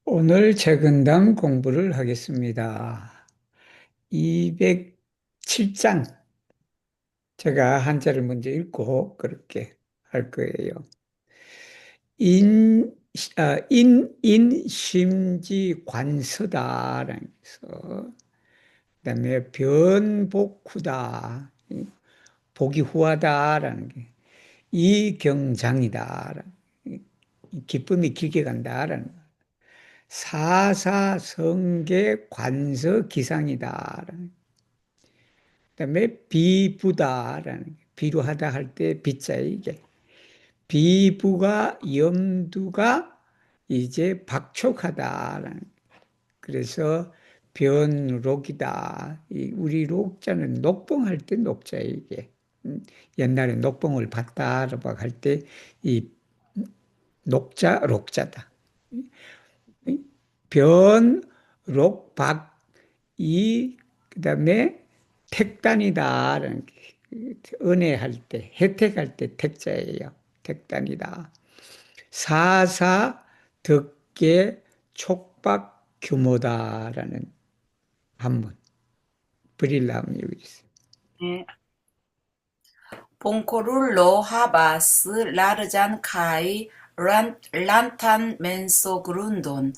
오늘 책은담 공부를 하겠습니다. 207장. 제가 한자를 먼저 읽고 그렇게 할 거예요. 인심지 관서다라는 해서, 그다음에 변복후다, 복이 후하다라는 게, 이경장이다, 기쁨이 길게 간다라는 거. 사사성계 관서 기상이다. 그다음에 비부다라는 비루하다 할 때 비자 이게 비부가 염두가 이제 박촉하다라는, 그래서 변록이다. 우리 녹자는 녹봉할 때 녹자 이게, 옛날에 녹봉을 봤다라고 할 때 이 녹자 록자다. 변, 록, 박, 그다음에 택단이다라는 게, 은혜할 때, 혜택할 때 택자예요. 택단이다. 사사, 덕계, 촉박, 규모다라는 한문. 브릴라함이 여기 있어요. 네. Poncorullo habas largan kai lantan menso grundon,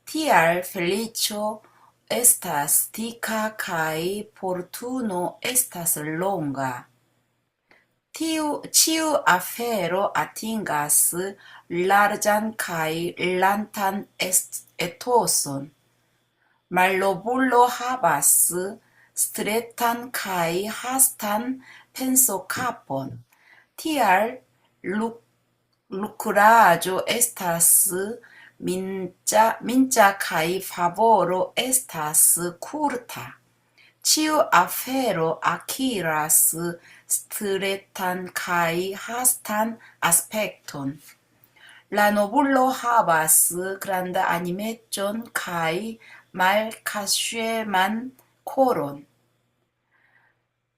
tial felicio estas tica kai fortuno estas longa. Ciu afero atingas largan kai lantan etoson. Mallobulo havas stretan kaj hastan pensokapon, tial lukuraĵo estas minĉa kaj favoro estas kurta. Ĉiu afero akiras stretan kaj hastan aspekton. La nobulo havas granda animejon kaj malkaŝeman koron.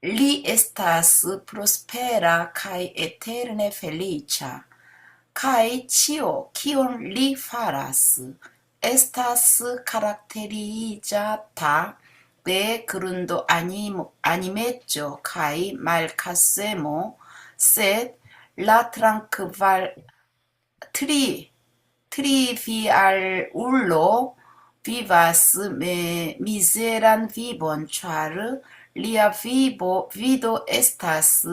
Li estas prospera kaj eterne feliĉa, kaj ĉio, kion li faras, estas karakteriĝata de granda animeĝo kaj malkaŝemo, sed la trivialulo vivas mizeran vivon, ĉar lia vido estas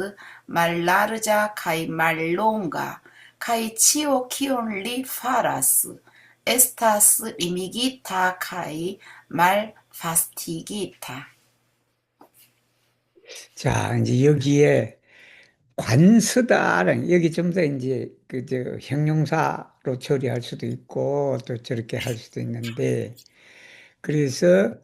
mallarĝa kaj mallonga, kaj ĉio, kion li faras, estas limigita kaj malfastigita. 자, 이제 여기에 관서다라는, 여기 좀 더 이제 저 형용사로 처리할 수도 있고 또 저렇게 할 수도 있는데, 그래서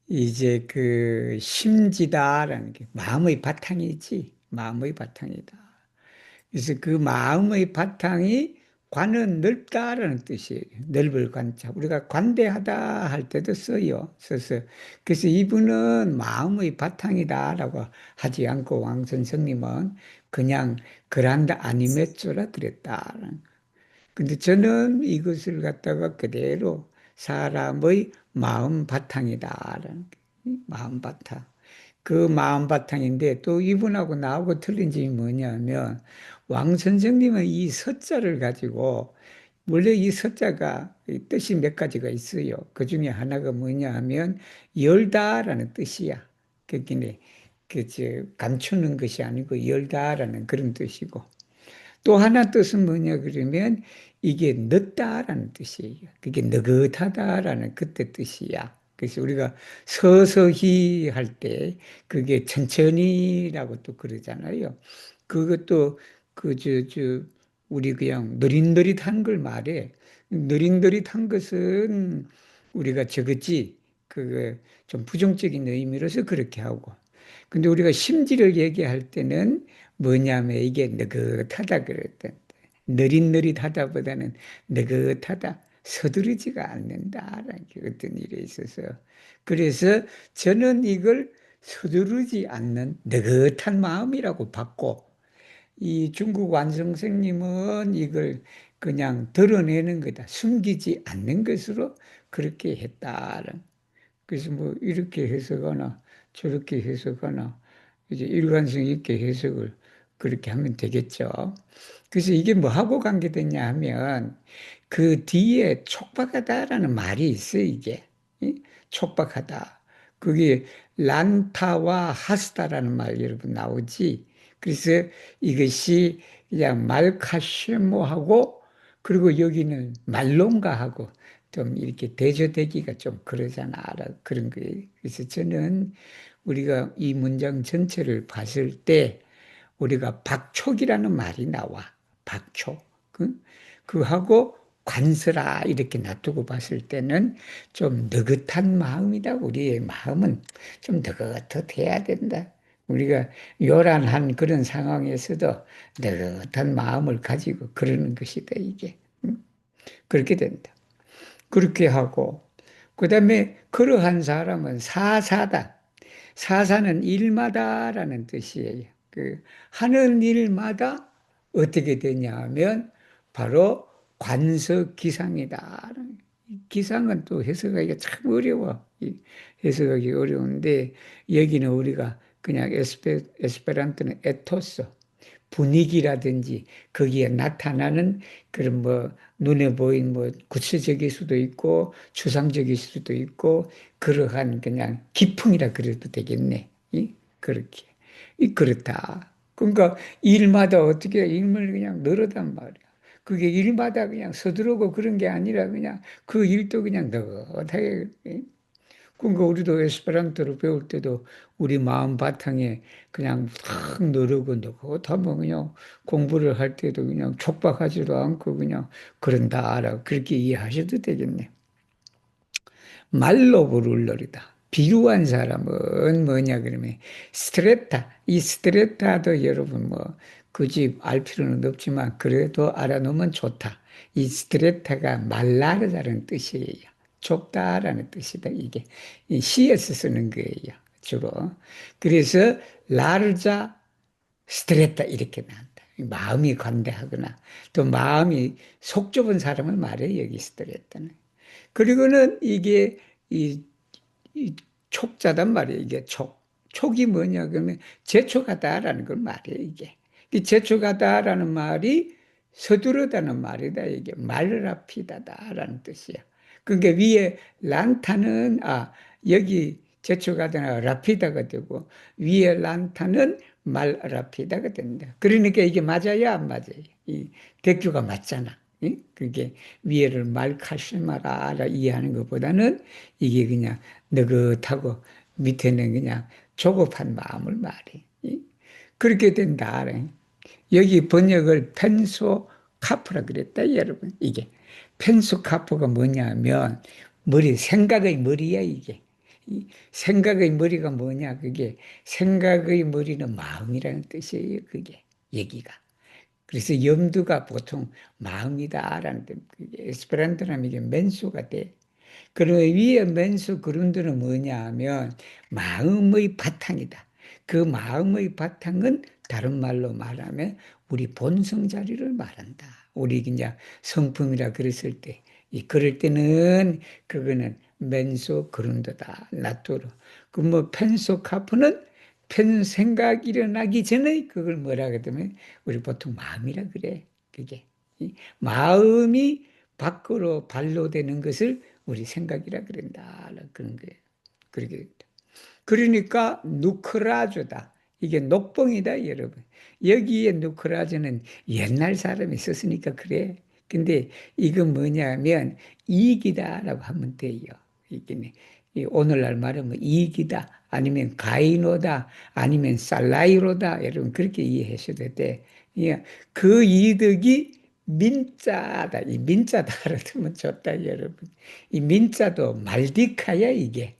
이제 그 심지다라는 게 마음의 바탕이지, 마음의 바탕이다. 그래서 그 마음의 바탕이 관은 넓다라는 뜻이에요. 넓을 관자. 우리가 관대하다 할 때도 써요. 써서. 그래서 이분은 마음의 바탕이다라고 하지 않고 왕선생님은 그냥 그란다 아니메쪼라 그랬다. 근데 저는 이것을 갖다가 그대로 사람의 마음 바탕이다라는 게, 마음 바탕. 그 마음 바탕인데, 또 이분하고 나하고 틀린 점이 뭐냐면, 왕 선생님은 이 서자를 가지고, 원래 이 서자가 뜻이 몇 가지가 있어요. 그 중에 하나가 뭐냐 하면 열다라는 뜻이야. 그기네, 감추는 것이 아니고 열다라는 그런 뜻이고, 또 하나 뜻은 뭐냐 그러면 이게 늦다라는 뜻이에요. 그게 느긋하다라는 그때 뜻이야. 그래서 우리가 서서히 할 때 그게 천천히라고 또 그러잖아요. 그것도 우리 그냥 느릿느릿한 걸 말해. 느릿느릿한 것은 우리가 적었지. 그거 좀 부정적인 의미로서 그렇게 하고. 근데 우리가 심지를 얘기할 때는 뭐냐면 이게 느긋하다 그랬던, 느릿느릿하다보다는 느긋하다, 서두르지가 않는다라는 게 어떤 일에 있어서, 그래서 저는 이걸 서두르지 않는 느긋한 마음이라고 봤고, 이 중국 완성생님은 이걸 그냥 드러내는 거다. 숨기지 않는 것으로 그렇게 했다는. 그래서 뭐 이렇게 해석하나 저렇게 해석하나 이제 일관성 있게 해석을 그렇게 하면 되겠죠. 그래서 이게 뭐하고 관계되냐 하면 그 뒤에 촉박하다라는 말이 있어요, 이게. 이? 촉박하다. 그게 란타와 하스다라는 말 여러분 나오지. 그래서 이것이 그냥 말카시모하고 그리고 여기는 말론가하고 좀 이렇게 대조되기가 좀 그러잖아. 그런 거예요. 그래서 저는 우리가 이 문장 전체를 봤을 때 우리가 박촉이라는 말이 나와. 박촉. 그하고 관서라 이렇게 놔두고 봤을 때는 좀 느긋한 마음이다. 우리의 마음은 좀 느긋해야 된다. 우리가 요란한 그런 상황에서도 느긋한 마음을 가지고 그러는 것이다, 이게. 그렇게 된다. 그렇게 하고, 그 다음에 그러한 사람은 사사다. 사사는 일마다라는 뜻이에요. 하는 일마다 어떻게 되냐 하면 바로 관서기상이다. 기상은 또 해석하기가 참 어려워. 해석하기 어려운데 여기는 우리가 그냥 에스페란토는 에토스, 분위기라든지 거기에 나타나는 그런 뭐 눈에 보인 뭐 구체적일 수도 있고 추상적일 수도 있고 그러한 그냥 기풍이라 그래도 되겠네. 그렇게. 그렇다. 그러니까 일마다 어떻게 일을 그냥 늘어단 말이야. 그게 일마다 그냥 서두르고 그런 게 아니라 그냥 그 일도 그냥 느긋하게 그러니까 우리도 에스페란토를 배울 때도 우리 마음 바탕에 그냥 탁 누르고 하면 그냥 공부를 할 때도 그냥 촉박하지도 않고 그냥 그런다 알아. 그렇게 이해하셔도 되겠네. 말로 부를러리다. 비루한 사람은 뭐냐 그러면 스트레타. 이 스트레타도 여러분 뭐 굳이 알 필요는 없지만 그래도 알아놓으면 좋다. 이 스트레타가 말라르다는 뜻이에요. 좁다라는 뜻이다. 이게 이 시에서 쓰는 거예요. 주로. 그래서 라르자 스트레타 이렇게 나온다. 마음이 관대하거나 또 마음이 속 좁은 사람을 말해요. 여기 스트레타는. 그리고는 이게 이, 이 촉자단 말이에요. 이게 촉. 촉이 뭐냐 그러면 재촉하다라는 걸 말이에요. 이게. 이 재촉하다라는 말이 서두르다는 말이다. 이게 말라피다다라는 뜻이야. 그러니까 위에 란타는 여기 재촉하다가 라피다가 되고 위에 란타는 말라피다가 된다. 그러니까 이게 맞아요, 안 맞아요? 이 대규가 맞잖아. 그게 위에를 말카시마라 이해하는 것보다는 이게 그냥 느긋하고 밑에는 그냥 조급한 마음을 말해. 그렇게 된다. 여기 번역을 펜소 카프라 그랬다, 여러분. 이게 펜소 카프가 뭐냐면 머리, 생각의 머리야, 이게. 생각의 머리가 뭐냐, 그게 생각의 머리는 마음이라는 뜻이에요, 그게. 얘기가. 그래서 염두가 보통 마음이다라는 뜻. 에스페란토라면 이게 맨수가 돼. 그리고 위에 맨수 그룬드는 뭐냐 하면 마음의 바탕이다. 그 마음의 바탕은 다른 말로 말하면 우리 본성 자리를 말한다. 우리 그냥 성품이라 그랬을 때, 그럴 때는 그거는 맨소 그룬드다. 나토로. 그 뭐 펜소 카프는 편 생각 일어나기 전에 그걸 뭐라 그러면 우리 보통 마음이라 그래. 그게 마음이 밖으로 발로되는 것을 우리 생각이라 그런다. 그런 거예요. 그렇게. 그러니까 누크라주다. 이게 녹봉이다, 여러분. 여기에 누크라주는 옛날 사람이 썼으니까 그래. 근데 이건 뭐냐면 이익이다라고 하면 돼요. 이게 오늘날 말하면 이익이다, 아니면 가이노다, 아니면 살라이로다. 여러분 그렇게 이해하셔도 돼. 예, 그 이득이 민자다. 이 민자다 알아두면 좋다, 여러분. 이 민자도 말디카야, 이게.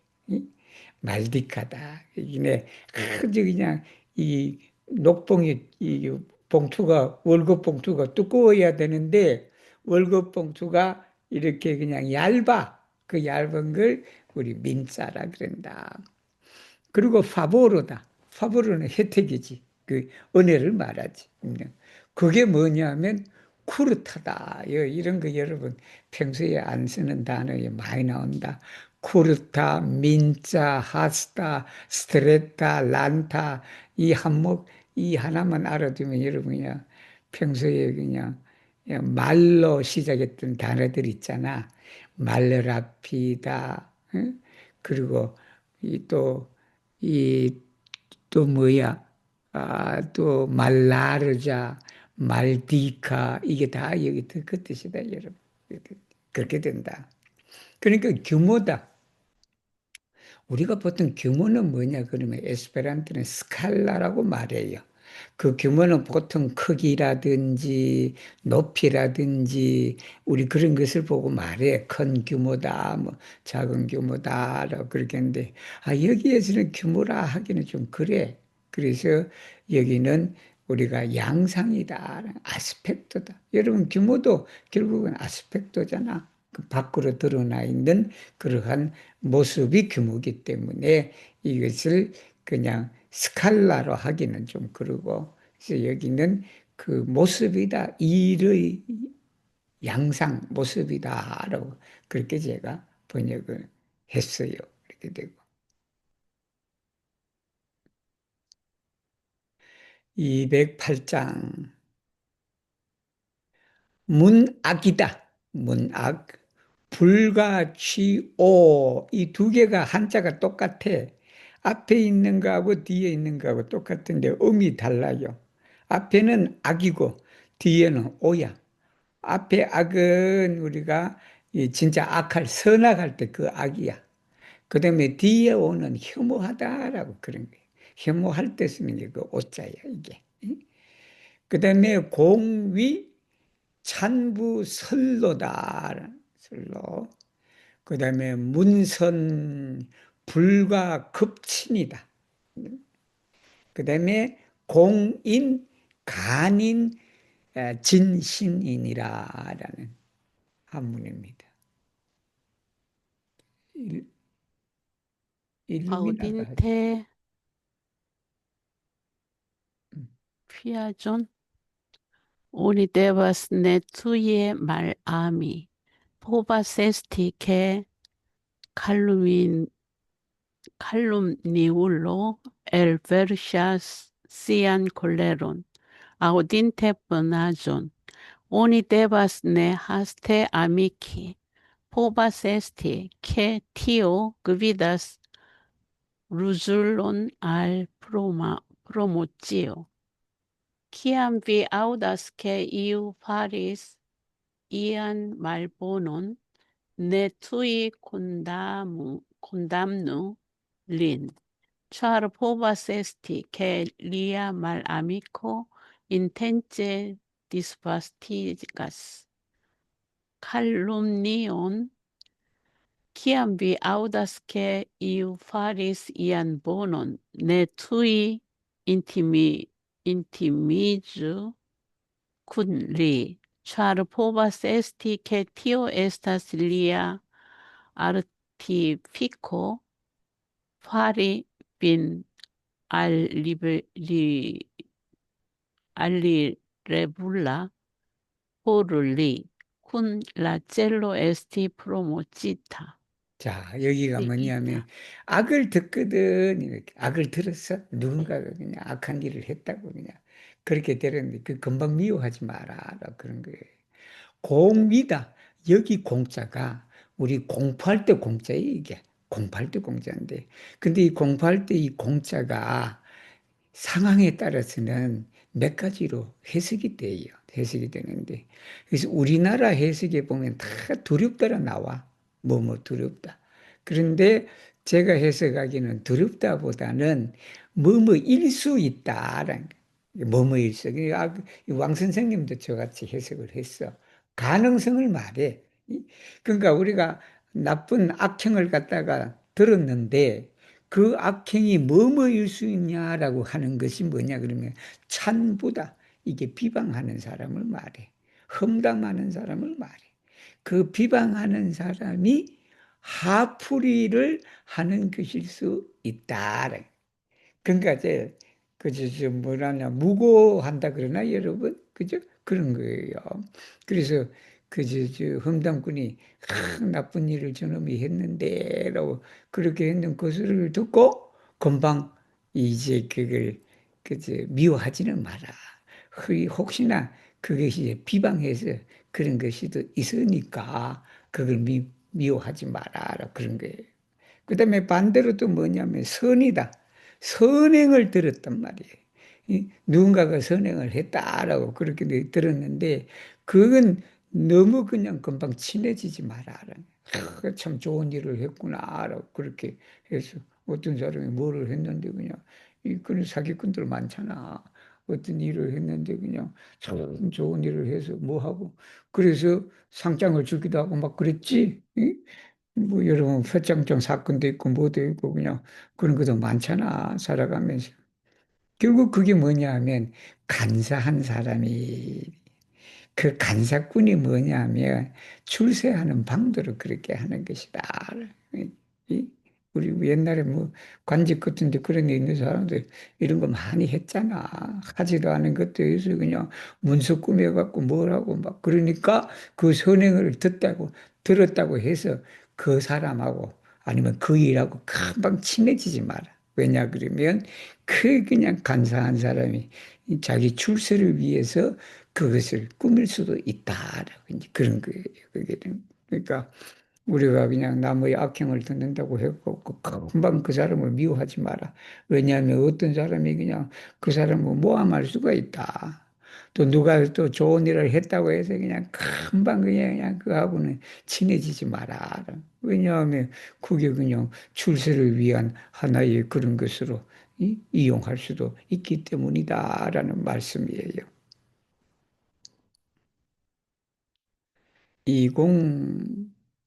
말디카다. 이게 아주 그냥 이 녹봉이 이 봉투가 월급 봉투가 두꺼워야 되는데 월급 봉투가 이렇게 그냥 얇아. 그 얇은 걸 우리 민자라 그런다. 그리고 파보로다. 파보로는 혜택이지. 그 은혜를 말하지. 그게 뭐냐면 쿠르타다. 이런 거 여러분 평소에 안 쓰는 단어에 많이 나온다. 쿠르타, 민자, 하스타, 스트레타, 란타 이 한목 이 하나만 알아두면 여러분 그냥 평소에 그냥 말로 시작했던 단어들 있잖아. 말라피다. 응? 그리고 이 또 뭐야? 또 말라르자, 말디카 이게 다 여기 그 뜻이다, 여러분. 그렇게 된다. 그러니까 규모다. 우리가 보통 규모는 뭐냐 그러면 에스페란토는 스칼라라고 말해요. 그 규모는 보통 크기라든지 높이라든지 우리 그런 것을 보고 말해. 큰 규모다, 뭐 작은 규모다라고 그렇게 하는데 여기에서는 규모라 하기는 좀 그래. 그래서 여기는 우리가 양상이다, 아스펙트다. 여러분 규모도 결국은 아스펙트잖아. 그 밖으로 드러나 있는 그러한 모습이 규모이기 때문에 이것을 그냥 스칼라로 하기는 좀 그러고, 그래서 여기는 그 모습이다, 일의 양상, 모습이다라고 그렇게 제가 번역을 했어요. 이렇게 되고. 208장. 문악이다. 문악. 불과 취오. 이 두 개가 한자가 똑같아. 앞에 있는 거하고 뒤에 있는 거하고 똑같은데 음이 달라요. 앞에는 악이고 뒤에는 오야. 앞에 악은 우리가 진짜 악할, 선악할 때 그 악이야. 그 다음에 뒤에 오는 혐오하다라고 그런 거예요. 혐오할 때 쓰는 게 그 오자야, 이게. 그 다음에 공위 찬부 선로다. 선로. 그 다음에 문선 불과 급친이다. 그 다음에 공인 간인 진신이니라라는 한문입니다. 일루미나가 하죠. 아우딘테 피아존 Unidevas ne tuie mal ami, povas esti ke calumniulo elverŝas sian koleron, aŭdinte bonaĵon. Oni devas ne haste amiki. Povas esti, ke tio gvidas ruzulon al promocio. Kiam vi aŭdas ke iu faris ian malbonon, ne tui condamnu lin, ĉar povas esti, ke lia malamiko intence disvastigas calumnion. Kiam vi aŭdas ke iu faris ian bonon, ne tui intimiĝu kun li, ĉar povas esti, ke tio estas lia artifiko fari vin alirebula por li, kun la celo esti promocita. 자, 여기가 뭐냐면, 네, 악을 듣거든, 이렇게. 악을 들었어? 누군가가 그냥 악한 일을 했다고 그냥. 그렇게 되는데, 그 금방 미워하지 마라. 라고 그런 거예요. 공이다. 여기 공자가 우리 공부할 때 공자예요, 이게. 공부할 때 공자인데. 근데 이 공부할 때 이 공자가 상황에 따라서는 몇 가지로 해석이 돼요. 해석이 되는데. 그래서 우리나라 해석에 보면 다 두렵다라 나와. 뭐뭐 두렵다. 그런데 제가 해석하기는 두렵다보다는 뭐뭐일 수 있다라는 거예요. 뭐뭐일 수. 왕 선생님도 저같이 해석을 했어. 가능성을 말해. 그러니까 우리가 나쁜 악행을 갖다가 들었는데 그 악행이 뭐뭐일 수 있냐라고 하는 것이 뭐냐 그러면 찬부다. 이게 비방하는 사람을 말해. 험담하는 사람을 말해. 그 비방하는 사람이 하풀이를 하는 것일 수 있다. 그러니까 이제 그저 뭐라냐 무고한다 그러나 여러분 그죠? 그런 거예요. 그래서 저 험담꾼이 나쁜 일을 저놈이 했는데라고 그렇게 했는 그 소리를 듣고 금방 이제 그걸 그저 미워하지는 마라. 혹시나 그것이 이제 비방해서 그런 것이 또 있으니까 그걸 미워하지 마라. 그런 거예요. 그 다음에 반대로 또 뭐냐면 선이다. 선행을 들었단 말이에요. 누군가가 선행을 했다라고 그렇게 들었는데 그건 너무 그냥 금방 친해지지 마라. 참 좋은 일을 했구나라고 그렇게 해서 어떤 사람이 뭐를 했는데 그냥 그런 사기꾼들 많잖아. 어떤 일을 했는데 그냥 참 좋은 일을 해서 뭐 하고 그래서 상장을 주기도 하고 막 그랬지. 뭐 여러분 표창장 사건도 있고 뭐도 있고 그냥 그런 것도 많잖아 살아가면서 결국 그게 뭐냐 하면 간사한 사람이 그 간사꾼이 뭐냐 하면 출세하는 방도로 그렇게 하는 것이다. 이- 우리 옛날에 뭐 관직 같은 데 그런 데 있는 사람들 이런 거 많이 했잖아. 하지도 않은 것도 있어 그냥 문서 꾸며갖고 뭘 하고 막 그러니까 그 선행을 들었다고 해서 그 사람하고 아니면 그 일하고 금방 친해지지 마라. 왜냐 그러면 그냥 간사한 사람이 자기 출세를 위해서 그것을 꾸밀 수도 있다라고 이제 그런 거예요. 그게 그러니까 우리가 그냥 남의 악행을 듣는다고 해고 금방 그 사람을 미워하지 마라. 왜냐하면 어떤 사람이 그냥 그 사람을 모함할 수가 있다. 또 누가 또 좋은 일을 했다고 해서 그냥 금방 그냥 그하고는 친해지지 마라. 왜냐하면 그게 그냥 출세를 위한 하나의 그런 것으로 이용할 수도 있기 때문이다라는 말씀이에요.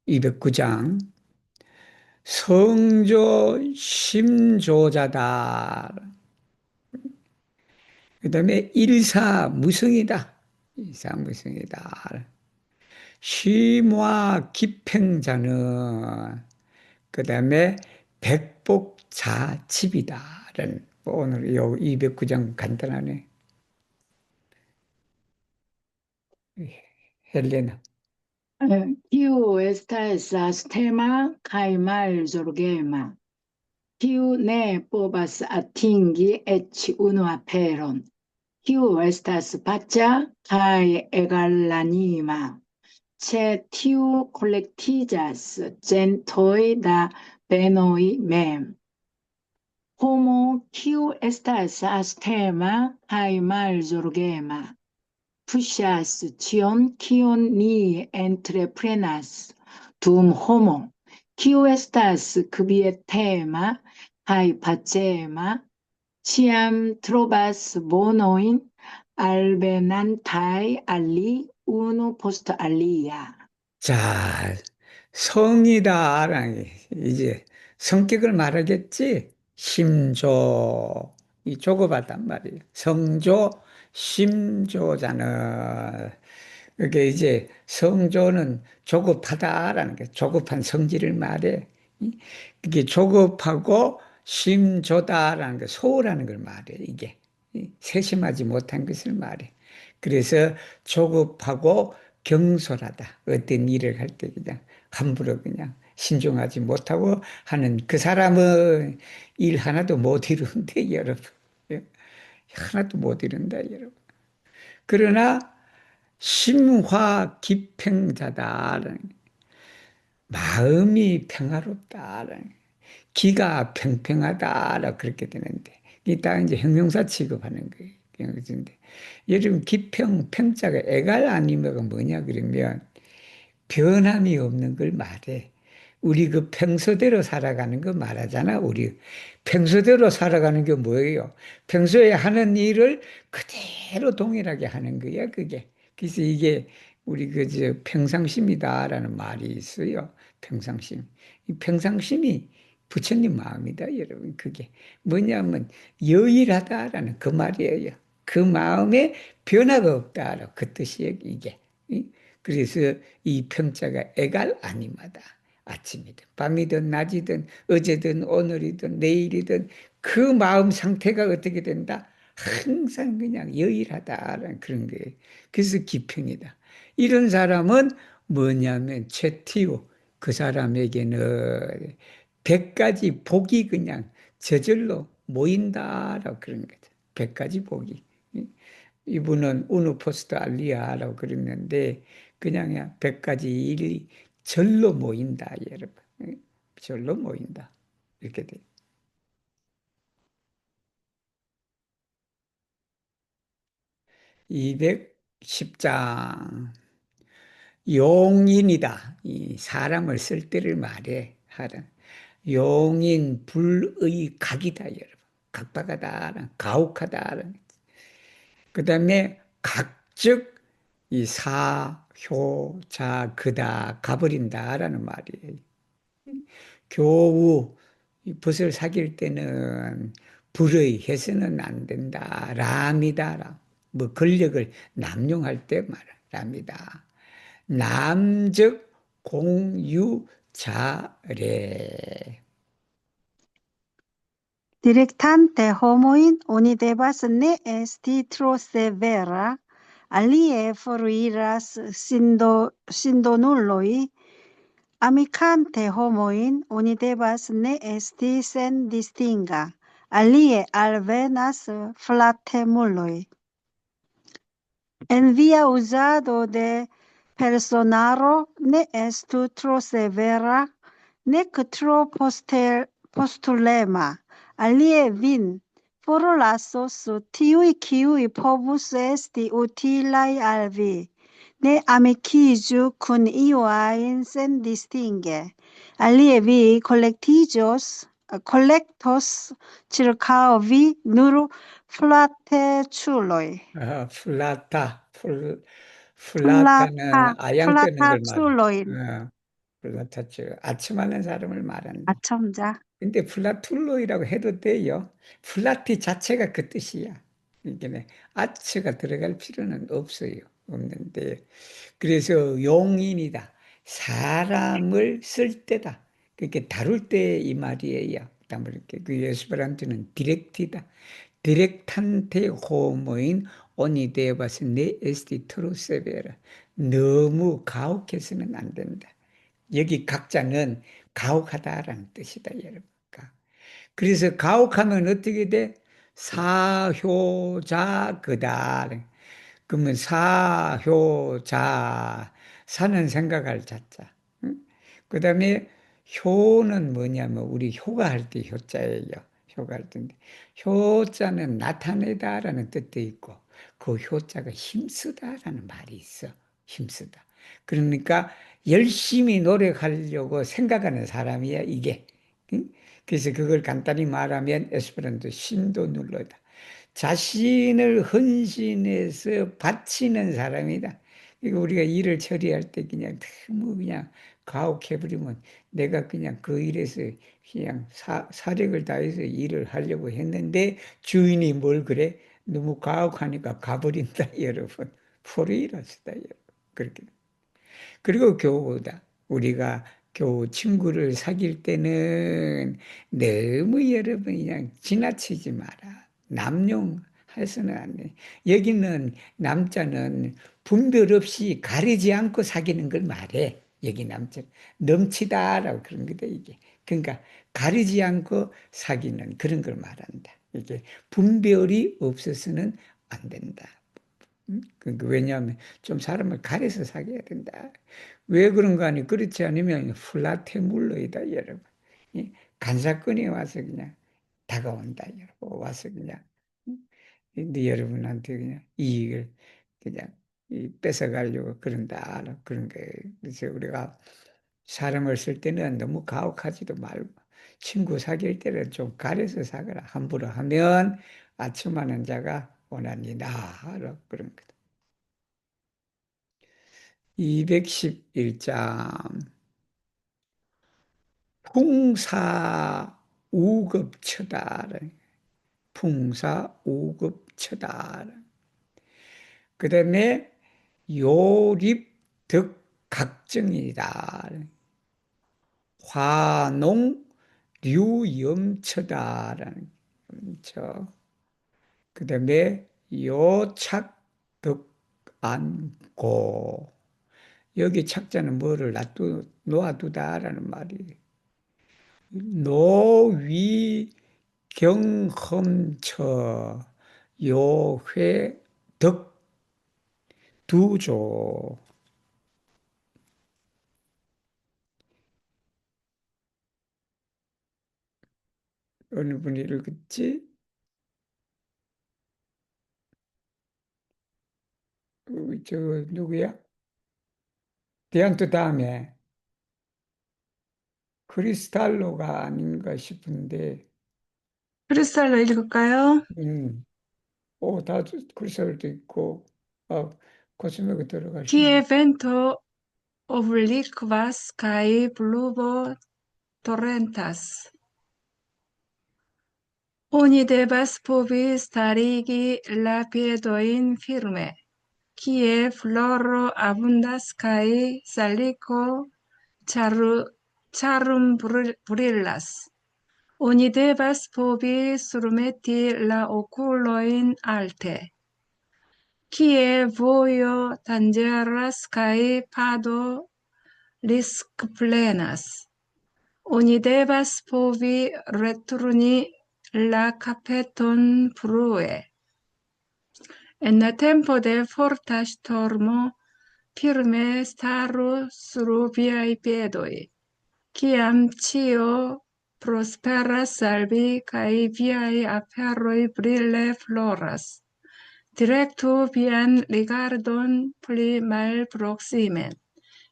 209장 성조 심조자다. 그 다음에 일사무성이다. 일사무성이다. 심화 기평자는 그 다음에 백복자집이다. 오늘 요 209장 간단하네. 헬레나. Kiu estas tema kaj malĝorgema. Kiu ne povas atingi eĉ unu aperon. Kiu estas paĉa kaj egalanima. Ĉe tiu kolektiĝas centoj da benoj mem. Homo kiu estas astema kaj malĝorgema. Puŝas ĉion, kion ni entreprenas, dum homo, kiu estas kvietema kaj pacema, ĉiam trovas bonojn alvenantaj al li unu post alia. 자, 성이다라는 게 이제 성격을 말하겠지? 심조, 이 조급하단 말이에요. 성조, 심조자는 그게 이제 성조는 조급하다라는 게 조급한 성질을 말해. 그게 조급하고 심조다라는 게 소홀하는 걸 말해. 이게 세심하지 못한 것을 말해. 그래서 조급하고 경솔하다. 어떤 일을 할 때 그냥 함부로 그냥 신중하지 못하고 하는 그 사람은 일 하나도 못 이루는데 여러분. 하나도 못 이룬다 여러분. 그러나 심화 기평자다라는 마음이 평화롭다라는 기가 평평하다라 그렇게 되는데 이따 이제 형용사 취급하는 거예요. 그런데 여러분 기평 평자가 애갈 아니면가 뭐냐 그러면 변함이 없는 걸 말해. 우리 그 평소대로 살아가는 거 말하잖아. 우리 평소대로 살아가는 게 뭐예요? 평소에 하는 일을 그대로 동일하게 하는 거야, 그게. 그래서 이게 우리 그저 평상심이다라는 말이 있어요. 평상심. 이 평상심이 부처님 마음이다, 여러분. 그게 뭐냐면 여일하다라는 그 말이에요. 그 마음에 변화가 없다라고 그 뜻이에요, 이게. 그래서 이 평자가 애갈 아니마다 아침이든 밤이든 낮이든 어제든 오늘이든 내일이든 그 마음 상태가 어떻게 된다? 항상 그냥 여일하다라는 그런 거예요. 그래서 기평이다. 이런 사람은 뭐냐면 최티오 그 사람에게는 100가지 복이 그냥 저절로 모인다라고 그런 거죠. 100가지 복이. 이분은 우누 포스트 알리아라고 그랬는데 그냥 100가지 일이 절로 모인다, 여러분. 절로 모인다. 이렇게 돼. 210장. 용인이다. 이 사람을 쓸 때를 말해. 하라. 용인 불의 각이다, 여러분. 각박하다, 가혹하다. 그 다음에 각즉 이 사, 효, 자, 그다, 가버린다라는 말이에요. 교우, 이 벗을 사귈 때는 불의 해서는 안 된다. 람이다. 람. 뭐 권력을 남용할 때 말합니다. 남적 공유자래. Directante homoin oni devas ne esti tro severa, alie foriras sindonulloi, amicante homoin oni devas ne esti sen distinga, alie alvenas flatemuloi. En via uzado de personaro ne estu tro severa, nec tro postulema, alie vin forlasos tiui kiui povus esti utilai al vi. Ne amicigiu cun iuain sen distingue, alie vi collectos circao vi nur flateculoi. 플라타는 아양 뜨는 걸 말해. 플라타출로인. 플라타츠. 아첨하는 사람을 말한다. 아첨자. 근데 플라툴로이라고 해도 돼요. 플라티 자체가 그 뜻이야. 이게 아츠가 들어갈 필요는 없어요. 없는데. 그래서 용인이다. 사람을 쓸 때다. 그렇게 다룰 때 이 말이에요. 그 에스페란토는 디렉티다. 디렉탄테 호모인 오니데바스 네 에스티 트로세베라. 너무 가혹해서는 안 된다. 여기 각자는 가혹하다라는 뜻이다, 여러분. 그래서 가혹하면 어떻게 돼? 사효자 그다. 그러면 사효자 사는 생각할 자자. 그 다음에 효는 뭐냐면 우리 효가 할 때 효자예요. 효가 할 때인데 효자는 나타내다라는 뜻도 있고 그 효자가 힘쓰다라는 말이 있어. 힘쓰다. 그러니까 열심히 노력하려고 생각하는 사람이야 이게. 응? 그래서 그걸 간단히 말하면 에스페란토 신도 눌러다. 자신을 헌신해서 바치는 사람이다. 이거 우리가 일을 처리할 때 그냥 너무 그냥 가혹해버리면 내가 그냥 그 일에서 그냥 사력을 다해서 일을 하려고 했는데 주인이 뭘 그래? 너무 가혹하니까 가버린다, 여러분. 포르이라스다, 여러분. 그렇게. 그리고 교우다. 우리가 교우 친구를 사귈 때는 너무 여러분 그냥 지나치지 마라. 남용해서는 안 돼. 여기는 남자는 분별 없이 가리지 않고 사귀는 걸 말해. 여기 남자 넘치다라고 그런 거다 이게. 그러니까 가리지 않고 사귀는 그런 걸 말한다. 이게 분별이 없어서는 안 된다. 그러니까 왜냐하면 좀 사람을 가려서 사귀어야 된다. 왜 그런가 하니 그렇지 않으면 플라테물로이다 여러분. 간사건이 와서 그냥 다가온다 여러분. 와서 그냥 근데 여러분한테 그냥 이익을 그냥 뺏어가려고 그런다 그런 거예요. 그래서 우리가 사람을 쓸 때는 너무 가혹하지도 말고 친구 사귈 때는 좀 가려서 사거라. 함부로 하면 아첨하는 자가 오나니다 그런 거다. 211장 풍사우급처다. 풍사우급처다. 그 다음에 요립득각정이다. 화농류염처다라는 저 그 다음에 요착득 안고. 여기 착자는 뭐를 놓아두다라는 말이에요. 노위 경험처 요회 덕 두조. 어느 분이 읽었지? 저 누구야? 대안또 다음에 크리스탈로가 아닌가 싶은데, 크리스탈로 읽을까요? 다 크리스탈도 있고, 코스메가 Kie 들어가시네. vento obliquas kai pluvo torrentas. Oni devas povi starigi la piedojn firme, kie floro abundas kai saliko ĉarum brilas. Oni devas povi surmeti la okulojn alte, kie vojo danĝeras kaj pado riskplenas. Oni devas povi returni la kapeton frue. En la tempo de forta ŝtormo firme staru sur viaj piedoj, kiam ĉio prosperas al vi kaj viaj aferoj brile floras. Direktu vian rigardon pli malproksimen,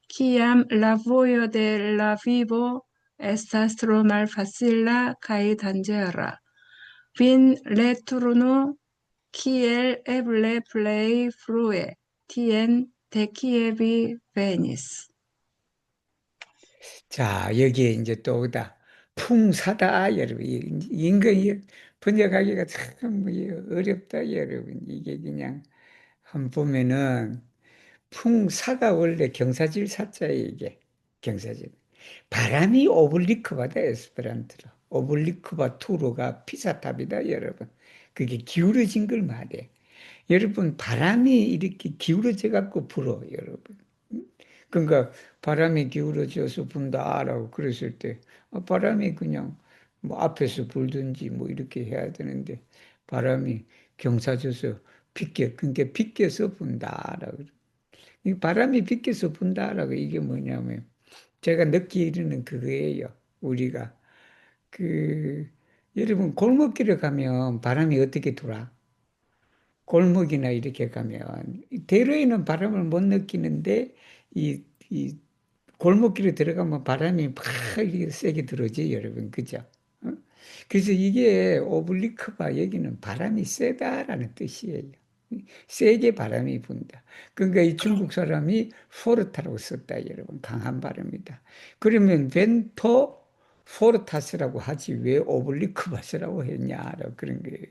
kiam la vojo de la vivo estas tro malfacila kaj danĝera. Vin returnu kiel eble plej frue, tien de kie vi venis. 자, 여기에 이제 또다 풍사다, 여러분. 인간이 번역하기가 참 어렵다, 여러분. 이게 그냥 한번 보면은 풍사가 원래 경사질 사자예요, 이게. 경사질. 바람이 오블리크바다, 에스페란토로. 오블리크바 투로가 피사탑이다, 여러분. 그게 기울어진 걸 말해. 여러분, 바람이 이렇게 기울어져 갖고 불어, 여러분. 그러니까 바람이 기울어져서 분다라고 그랬을 때 바람이 그냥 뭐 앞에서 불든지 뭐 이렇게 해야 되는데 바람이 경사져서 그러니까 비껴서 분다라고. 이 바람이 비껴서 분다라고 이게 뭐냐면 제가 느끼는 그거예요. 우리가 그 여러분 골목길에 가면 바람이 어떻게 돌아? 골목이나 이렇게 가면 대로에는 바람을 못 느끼는데 이 골목길에 들어가면 바람이 막 이렇게 세게 들어오지, 여러분. 그죠? 어? 그래서 이게 오블리크바 여기는 바람이 세다라는 뜻이에요. 세게 바람이 분다. 그러니까 이 중국 사람이 포르타라고 썼다, 여러분. 강한 바람이다. 그러면 벤토 포르타스라고 하지 왜 오블리크바스라고 했냐라고 그런 거예요.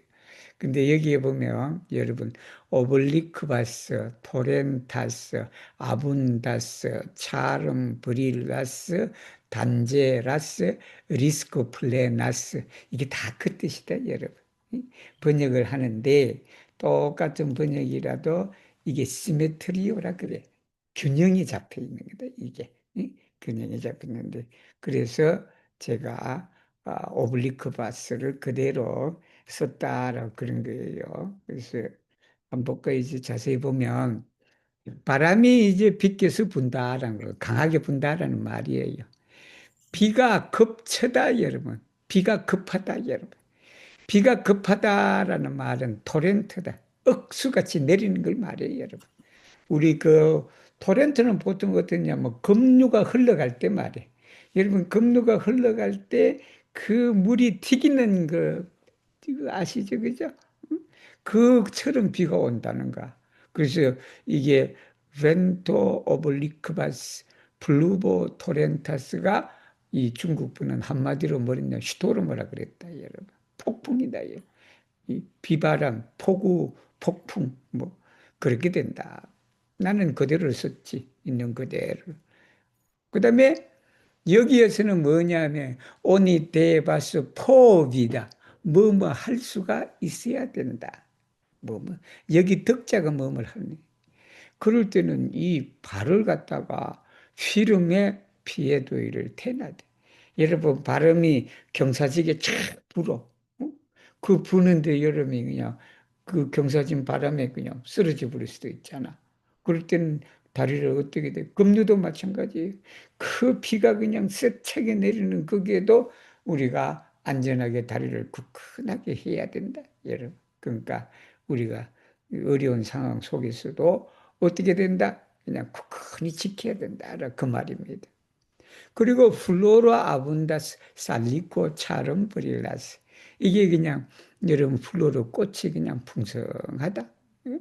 근데 여기에 보면 여러분 오블리크바스, 토렌타스, 아분다스, 차름, 브릴라스, 단제라스, 리스코플레나스 이게 다 그 뜻이다, 여러분. 번역을 하는데 똑같은 번역이라도 이게 시메트리오라 그래. 균형이 잡혀 있는 거다, 이게. 균형이 잡혀 있는데 그래서 제가 오블리크바스를 그대로 썼다라고 그런 거예요. 그래서 한번 볼까 이제 자세히 보면 바람이 이제 비껴서 분다라는 거, 강하게 분다라는 말이에요. 비가 급처다, 여러분. 비가 급하다, 여러분. 비가 급하다라는 말은 토렌트다. 억수같이 내리는 걸 말해요, 여러분. 우리 그 토렌트는 보통 어떠냐면 급류가 흘러갈 때 말이에요. 여러분 급류가 흘러갈 때 그 물이 튀기는 거 아시죠, 그죠? 그처럼 비가 온다는가. 그래서 이게 벤토 오블리크바스 블루보 토렌타스가 이 중국 분은 한마디로 뭐랬냐, 슈토로 뭐라 그랬다, 여러분. 폭풍이다, 이 비바람, 폭우, 폭풍, 뭐 그렇게 된다. 나는 그대로 썼지, 있는 그대로. 그 다음에 여기에서는 뭐냐면 오니 데바스 포비다. 뭐뭐 할 수가 있어야 된다. 뭐. 여기 덕자가 뭐뭐 하네. 그럴 때는 이 발을 갖다가 피름에 피해도 이를 태나대. 여러분, 발음이 경사지게 쫙 불어. 어? 그 부는데 여러분이 그냥 그 경사진 바람에 그냥 쓰러져 버릴 수도 있잖아. 그럴 때는 다리를 어떻게 돼? 급류도 마찬가지예요. 그 비가 그냥 세차게 내리는 거기에도 우리가 안전하게 다리를 굳건하게 해야 된다, 여러분. 그러니까 우리가 어려운 상황 속에서도 어떻게 된다? 그냥 굳건히 지켜야 된다. 그 말입니다. 그리고 플로라 아분다스 살리코 차름 브릴라스. 이게 그냥 여러분 플로라 꽃이 그냥 풍성하다. 응?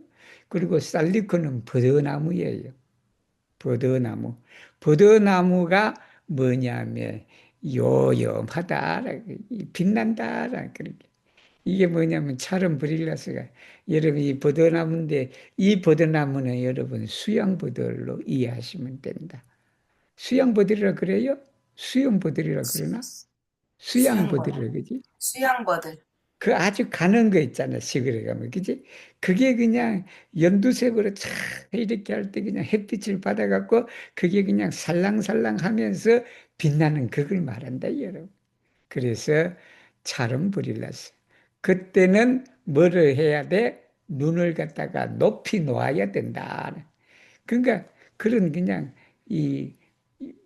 그리고 살리코는 버드나무예요. 버드나무. 버드나무가 뭐냐면 요염하다, 빛난다. 그렇게. 이게 뭐냐면 차름 브릴라스가 여러분 이 버드나무인데 이 버드나무는 여러분 수양버들로 이해하시면 된다. 수양버들이라 그래요? 수영버들이라 그러나? 수양버들. 수양버들이라 그지? 수양버들. 그 아주 가는 거 있잖아, 시골에 가면. 그지? 그게 그냥 연두색으로 쫙 이렇게 할 때 그냥 햇빛을 받아갖고 그게 그냥 살랑살랑 하면서 빛나는 그걸 말한다, 여러분. 그래서 차름 브릴라스. 그때는 뭐를 해야 돼? 눈을 갖다가 높이 놓아야 된다. 그러니까 그런 그냥 이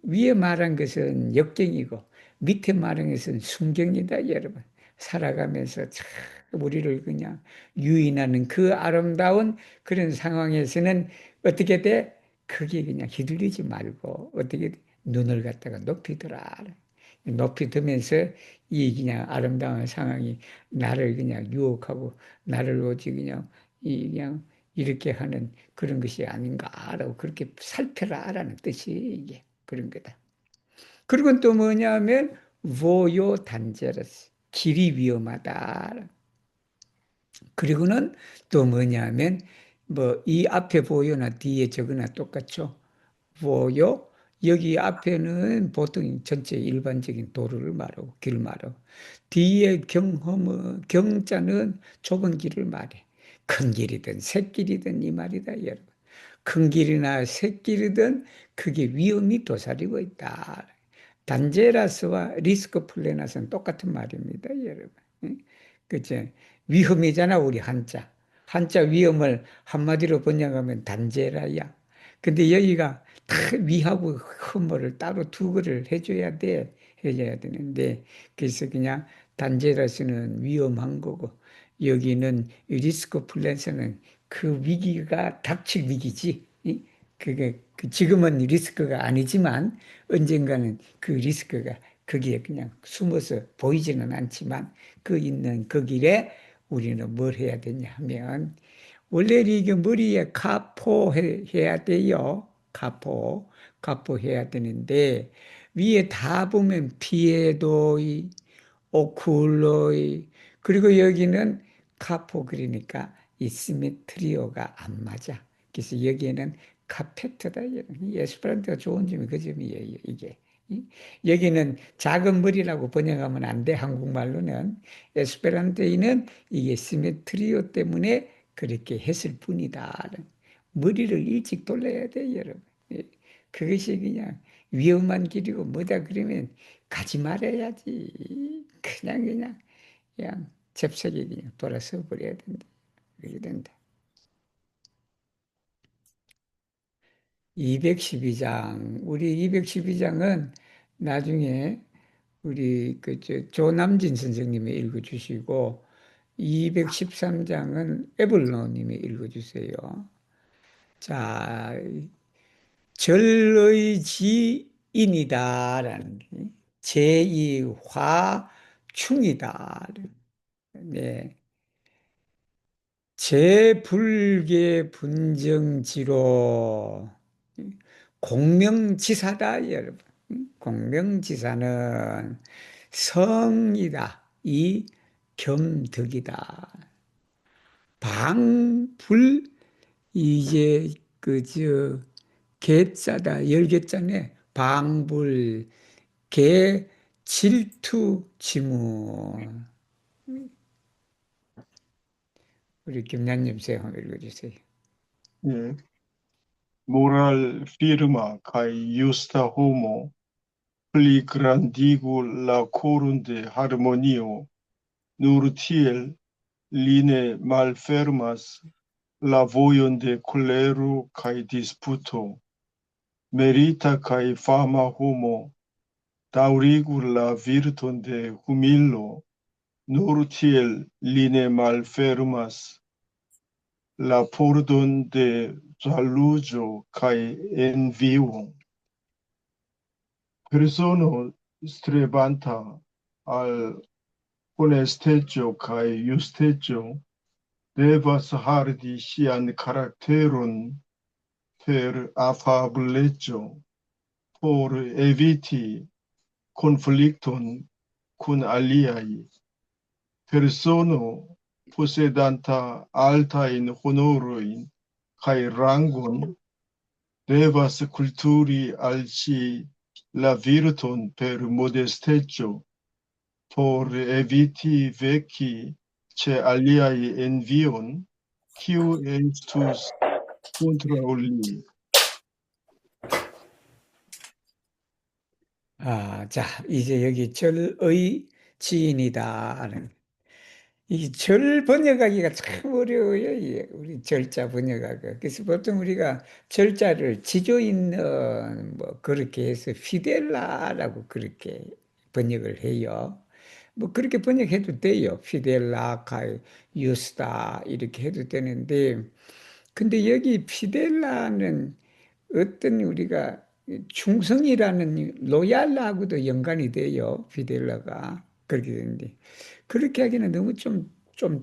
위에 말한 것은 역경이고 밑에 말한 것은 순경이다, 여러분. 살아가면서 참 우리를 그냥 유인하는 그 아름다운 그런 상황에서는 어떻게 돼? 그게 그냥 휘둘리지 말고 어떻게 돼? 눈을 갖다가 높이 들어. 높이 들면서 이 그냥 아름다운 상황이 나를 그냥 유혹하고 나를 오직 그냥 이 그냥 이렇게 하는 그런 것이 아닌가라고 그렇게 살펴라라는 뜻이 이게 그런 거다. 그리고 또 뭐냐면 voyo dangerous 길이 위험하다. 그리고는 또 뭐냐면 뭐 이 앞에 voyo나 뒤에 저거나 똑같죠. voyo 여기 앞에는 보통 전체 일반적인 도로를 말하고 길 말하고 뒤에 경험은 경자는 좁은 길을 말해. 큰 길이든 새길이든 이 말이다, 여러분. 큰 길이나 새길이든 그게 위험이 도사리고 있다. 단제라스와 리스크 플래닛은 똑같은 말입니다, 여러분. 그죠? 위험이잖아, 우리 한자. 한자 위험을 한마디로 번역하면 단제라야. 근데 여기가 다 위하고 흠모를 따로 두고를 해줘야 돼. 해줘야 되는데, 그래서 그냥 단제라스는 위험한 거고, 여기는 리스크 플랜스는 그 위기가 닥칠 위기지. 그게 지금은 리스크가 아니지만 언젠가는 그 리스크가 거기에 그냥 숨어서 보이지는 않지만 그 있는 그 길에 우리는 뭘 해야 되냐 하면 원래 이게 머리에 가포 해야 돼요. 가포 해야 되는데 위에 다 보면 피에도이 오쿨로이 그리고 여기는 카포 그러니까 이 시메트리오가 안 맞아. 그래서 여기에는 카페트다. 에스페란토가 좋은 점이 그 점이에요. 이게. 여기는 작은 머리라고 번역하면 안 돼. 한국말로는. 에스페란토에는 이게 시메트리오 때문에 그렇게 했을 뿐이다. 머리를 일찍 돌려야 돼, 여러분. 그것이 그냥 위험한 길이고 뭐다 그러면 가지 말아야지. 그냥 잽싸게 그냥 돌아서 버려야 된다. 그렇게 된다. 212장. 우리 212장은 나중에 우리 조남진 선생님이 읽어주시고 213장은 에블로님이 읽어주세요. 자, 절의 지인이다라는 게 제2화충이다. 네. 제불계 분정지로 공명지사다, 여러분. 공명지사는 성이다. 이 겸덕이다. 방불 이제 개자다. 열개자네. 방불 개 질투 지문. 우리 김양님 쌤 한번 읽어주세요. 예. Moral firma kai justa homo pligrandigo la corunde harmonio nur tiel line malfermas la vojon de colero kai disputo merita kai fama homo daurigur la virton de humilo nur tiel line malfermas la pordon de jalugio kai envio persono strebanta al honesteggio kai justeggio devas hardi sian caracteron per affableggio por eviti conflicton cun aliai. Persono possedanta altain honoroin kai rangon devas culturi al si la virton per modesteggio por eviti veci ce aliai envion, quiu estus contra li. 자, 이제 여기 절의 지인이다. 이 절 번역하기가 참 어려워요. 이게 우리 절자 번역하기가. 그래서 보통 우리가 절자를 지조 있는 뭐 그렇게 해서 피델라라고 그렇게 번역을 해요. 뭐 그렇게 번역해도 돼요. 피델라, 카이, 유스다 이렇게 해도 되는데 근데 여기 피델라는 어떤 우리가 충성이라는 로얄하고도 연관이 돼요. 피델라가 그렇게 되는데 그렇게 하기는 너무 좀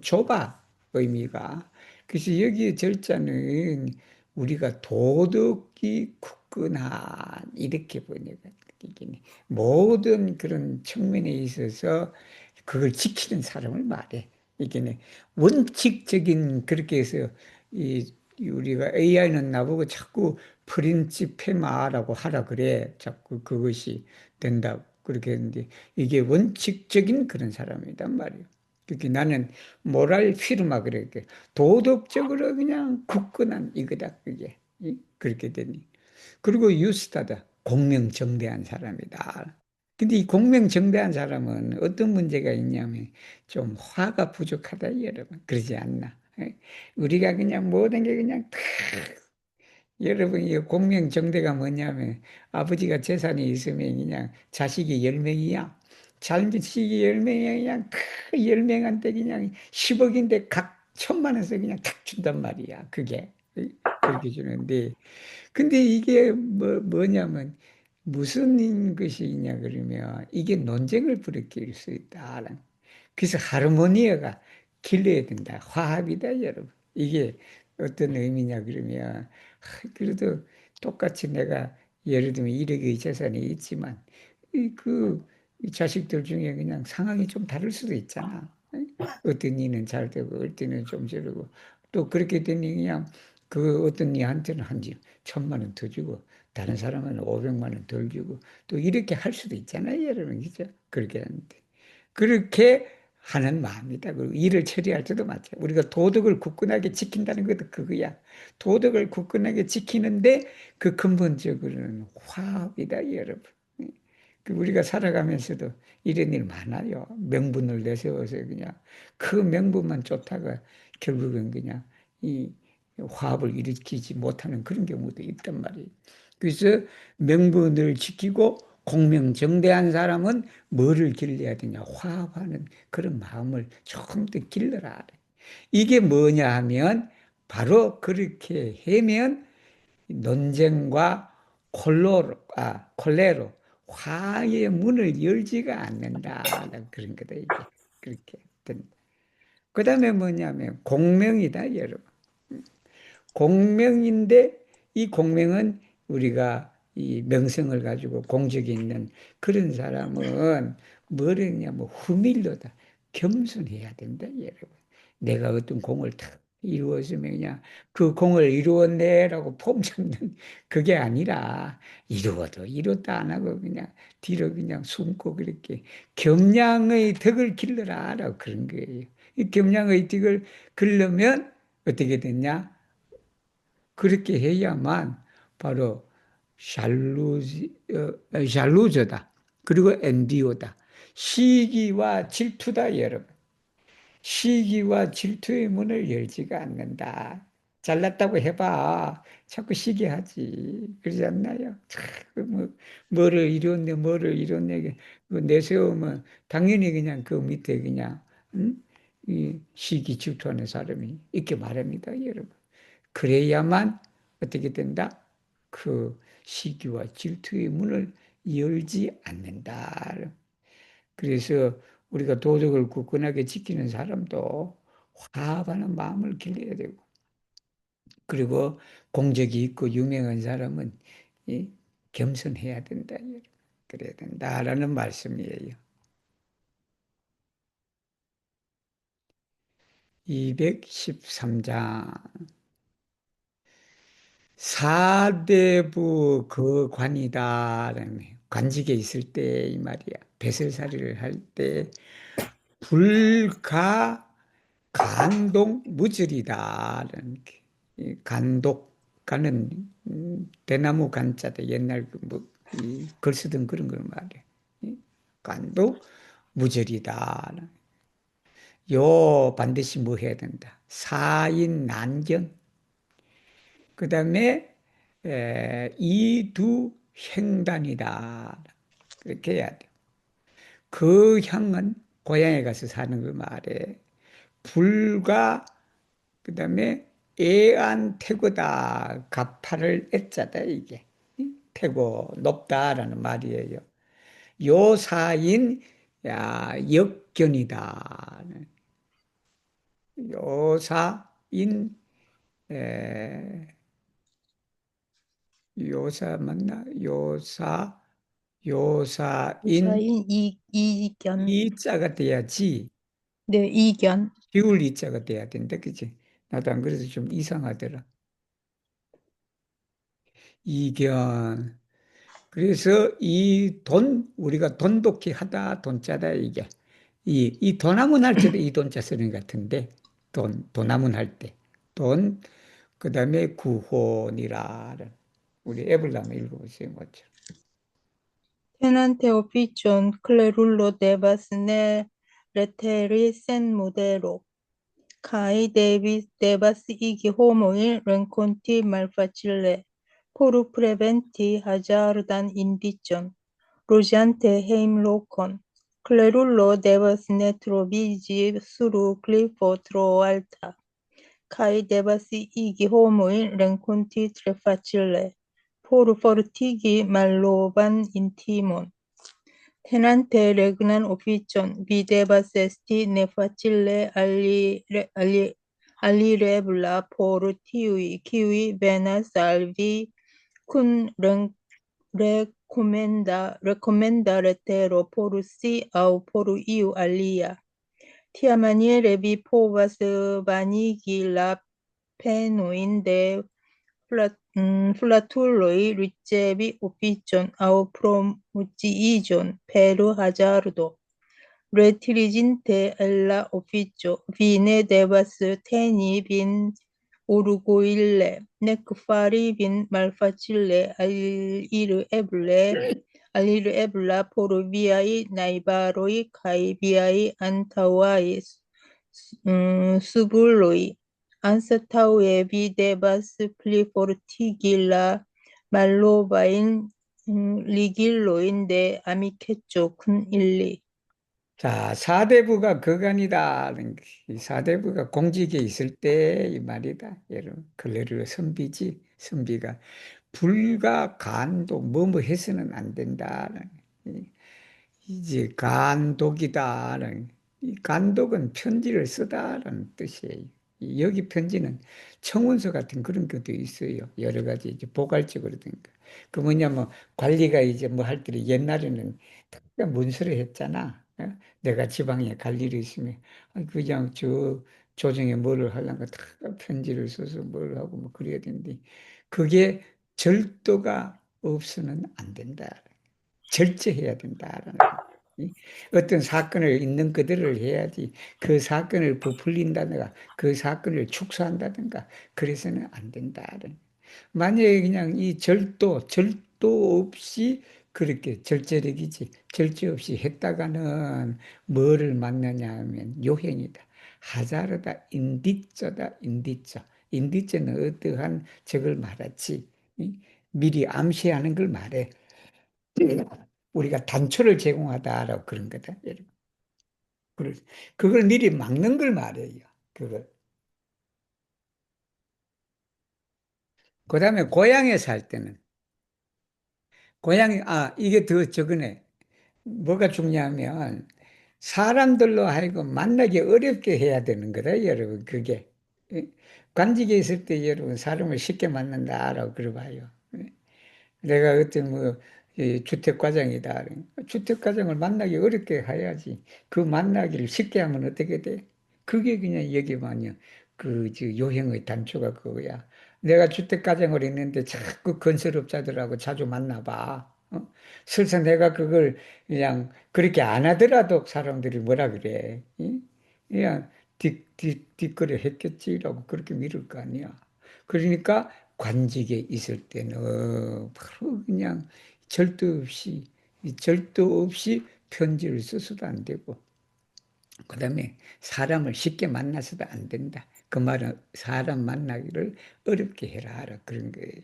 좁아 의미가. 그래서 여기에 절자는 우리가 도덕이 굳건한 이렇게 번역하기는 모든 그런 측면에 있어서 그걸 지키는 사람을 말해. 이게 원칙적인 그렇게 해서 이 우리가 AI는 나보고 자꾸 프린치페마라고 하라 그래. 자꾸 그것이 된다고 그렇게 했는데 이게 원칙적인 그런 사람이란 말이에요. 그렇게 나는 모랄 피르마 그래. 도덕적으로 그냥 굳건한 이거다. 그게 그렇게 되니. 그리고 유스타다. 공명정대한 사람이다. 근데 이 공명정대한 사람은 어떤 문제가 있냐면 좀 화가 부족하다 여러분. 그러지 않나? 우리가 그냥 모든 게 그냥 다 여러분 이 공명정대가 뭐냐면 아버지가 재산이 있으면 그냥 자식이 10명이야. 자식이 10명이야. 그냥 그 10명한테 그냥 10억인데 각 1,000만 원씩 그냥 탁 준단 말이야. 그게 그렇게 주는데 근데 이게 뭐냐면 무슨 것이냐 그러면 이게 논쟁을 불러일으킬 수 있다. 그래서 하르모니아가 길러야 된다. 화합이다, 여러분. 이게 어떤 의미냐 그러면 그래도 똑같이 내가 예를 들면 1억의 재산이 있지만 이 자식들 중에 그냥 상황이 좀 다를 수도 있잖아. 어떤 이는 잘 되고 어떤 이는 좀 저러고 또 그렇게 되니 그냥 그 어떤 이한테는 한 1,000만 원 더 주고 다른 사람은 500만 원 덜 주고 또 이렇게 할 수도 있잖아요, 여러분. 그죠? 그렇게 하는데. 그렇게 하는 마음이다. 그리고 일을 처리할 때도 마찬가지. 우리가 도덕을 굳건하게 지킨다는 것도 그거야. 도덕을 굳건하게 지키는데 그 근본적으로는 화합이다, 여러분. 우리가 살아가면서도 이런 일 많아요. 명분을 내세워서 그냥 그 명분만 쫓다가 결국은 그냥 이 화합을 일으키지 못하는 그런 경우도 있단 말이에요. 그래서 명분을 지키고 공명정대한 사람은 뭐를 길러야 되냐? 화합하는 그런 마음을 조금 더 길러라. 이게 뭐냐 하면 바로 그렇게 하면 논쟁과 콜레로 화의 문을 열지가 않는다라는 그런 거다. 이게 그렇게 된다. 그 다음에 뭐냐면 공명이다, 여러분. 공명인데 이 공명은 우리가 이 명성을 가지고 공적이 있는 그런 사람은 뭐랬냐, 뭐 후밀로다. 겸손해야 된다, 여러분. 내가 어떤 공을 탁 이루었으면 그냥 그 공을 이루었네라고 폼 잡는 그게 아니라 이루어도 이뤘다 안 하고 그냥 뒤로 그냥 숨고 그렇게 겸양의 덕을 길러라라고 그런 거예요. 이 겸양의틱을 그려면 어떻게 됐냐? 그렇게 해야만 바로 샬루저다. 그리고 엔비오다. 시기와 질투다, 여러분. 시기와 질투의 문을 열지가 않는다. 잘났다고 해봐. 자꾸 시기하지. 그러지 않나요? 자꾸 뭐를 이뤘네. 그 내세우면 당연히 그냥 그 밑에 그냥, 응? 이 시기 질투하는 사람이 있게 말합니다, 여러분. 그래야만 어떻게 된다? 그 시기와 질투의 문을 열지 않는다. 그래서 우리가 도덕을 굳건하게 지키는 사람도 화합하는 마음을 길러야 되고, 그리고 공적이 있고 유명한 사람은 이 겸손해야 된다. 그래야 된다라는 말씀이에요. 213장. 사대부 그 관이다라는 관직에 있을 때 이 말이야. 배설살이를 할 때 불가 간독 무절이다라는 게. 이 간독 가는 대나무 간자다. 옛날 글 쓰던 그런 걸 말해. 간독 무절이다. 요 반드시 뭐 해야 된다. 사인 난견. 그 다음에 이두 횡단이다. 그렇게 해야 돼. 그 향은 고향에 가서 사는 그 말에 불과 그 다음에 애안태고다. 가파를 애자다 이게. 태고 높다라는 말이에요. 요 사인 역견이다. 요사인 요사 맞나? 요사인 사인 이견. 이자가 돼야지. 네, 이견. 비울 이자가 돼야 된다. 그치? 나도 안 그래서 좀 이상하더라. 이견. 그래서 우리가 돈독히 하다, 돈짜다, 이게. 이 돈하면 할 때도 이 돈자 쓰는 것 같은데, 돈하면 할 때. 돈, 그 다음에 구혼이라는. 우리 앱을 한번 읽어보세요, 먼저. Tenante officium clerullo debas leteri sen modero, kai debas igi homoi renconti malfacile, poru preventi hazardan indicion, rugiante heim locon. Clerullo debas ne trovigi suru clifo tro alta, kai debas igi homoi renconti tre facile, poru fortigi malloban intimon. Tenante regnam officium videbas esti ne facile alirebla por tiui, kiui venas al vi cum recommenda letero por si au por iu alia. Tiamaniere vi povas vanigi la penoin de flatuloi ricevi officium au promoziigion per hazardo. Retiriginte ella officio, vi ne devas teni vin urguille, nec fari vin malfacile alirebla por viai naibaroi kai viai antauai subuloi. Anstataŭe vi devas plifortigi la malnovajn ligilojn de amikeco kun ili. 자, 사대부가 거간이다. 이 사대부가 공직에 있을 때 이 말이다. 여러분, 클레르 선비지, 선비가 불가 간독, 뭐뭐 해서는 안 된다는. 이제 간독이다는. 이 간독은 편지를 쓰다라는 뜻이에요. 여기 편지는 청원서 같은 그런 것도 있어요. 여러 가지 이제 포괄적으로 된 거. 그 뭐냐면 관리가 이제 뭐 할 때 옛날에는 문서를 했잖아. 어? 내가 지방에 갈 일이 있으면 그냥 저 조정에 뭐를 하려니까 다 편지를 써서 뭘 하고 뭐 그래야 되는데 그게 절도가 없으면 안 된다. 절제해야 된다라는 거. 어떤 사건을 있는 그대로 해야지 그 사건을 부풀린다든가 그 사건을 축소한다든가 그래서는 안 된다. 만약에 그냥 이 절도 없이 그렇게 절제력이지 절제 없이 했다가는 뭐를 맞느냐 하면 요행이다. 하자르다 인디쩌다 인디쩌. 인디쩌는 어떠한 적을 말하지. 미리 암시하는 걸 말해. 우리가 단초를 제공하다라고 그런 거다. 여러분. 그걸 미리 막는 걸 말해요. 그걸. 그 다음에 고향에 살 때는 이게 더 적으네. 뭐가 중요하면 사람들로 하여금 만나기 어렵게 해야 되는 거다, 여러분. 그게. 예? 관직에 있을 때 여러분 사람을 쉽게 만난다라고 그러봐요. 예? 내가 어떤 주택과장이다. 주택과장을 만나기 어렵게 해야지. 그 만나기를 쉽게 하면 어떻게 돼? 그게 그냥 여기만요. 요행의 단초가 그거야. 내가 주택과장을 했는데 자꾸 건설업자들하고 자주 만나봐. 설사 내가 그걸 그냥 그렇게 안 하더라도 사람들이 뭐라 그래. 그냥 뒷거래 했겠지라고 그렇게 미룰 거 아니야. 그러니까 관직에 있을 때는 바로 그냥 절도 없이 편지를 써서도 안 되고, 그 다음에 사람을 쉽게 만나서도 안 된다. 그 말은 사람 만나기를 어렵게 해라. 그런 거예요.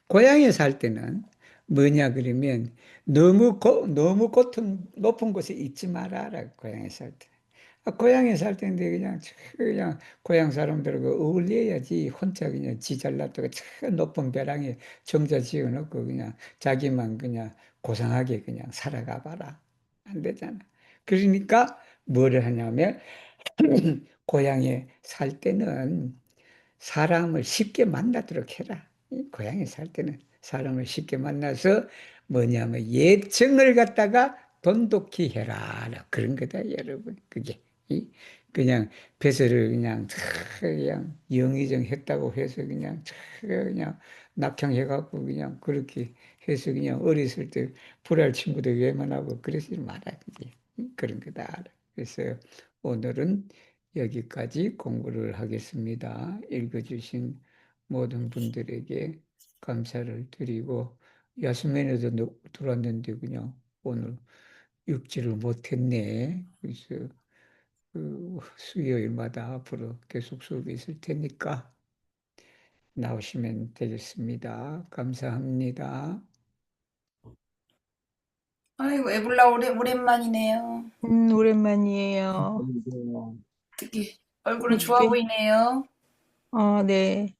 고향에 살 때는 뭐냐 그러면 너무 높은 곳에 있지 마라. 고향에 살 때. 고향에 살 때인데 그냥 고향 사람들하고 어울려야지 혼자 그냥 지 잘났다가 저 높은 벼랑에 정자 지어놓고 그냥 자기만 그냥 고상하게 그냥 살아가 봐라. 안 되잖아. 그러니까 뭐를 하냐면 고향에 살 때는 사람을 쉽게 만나도록 해라. 고향에 살 때는 사람을 쉽게 만나서 뭐냐면 예정을 갖다가 돈독히 해라. 그런 거다, 여러분. 그게. 그냥 배설을 그냥 영의정 했다고 해서 그냥 낙향해갖고 그냥 그렇게 해서 그냥 어렸을 때 불알 친구들 외면하고 그러지 마라. 그게. 그런 거다. 그래서 오늘은 여기까지 공부를 하겠습니다. 읽어주신 모든 분들에게 감사를 드리고 야스맨에도 들어왔는데 그냥 오늘 읽지를 못했네. 그래서 수요일마다 앞으로 계속 수업이 있을 테니까 나오시면 되겠습니다. 감사합니다. 아이고, 에블라 오랜만이네요. 오랜만이에요. 특히 얼굴은 좋아 네. 보이네요. 네.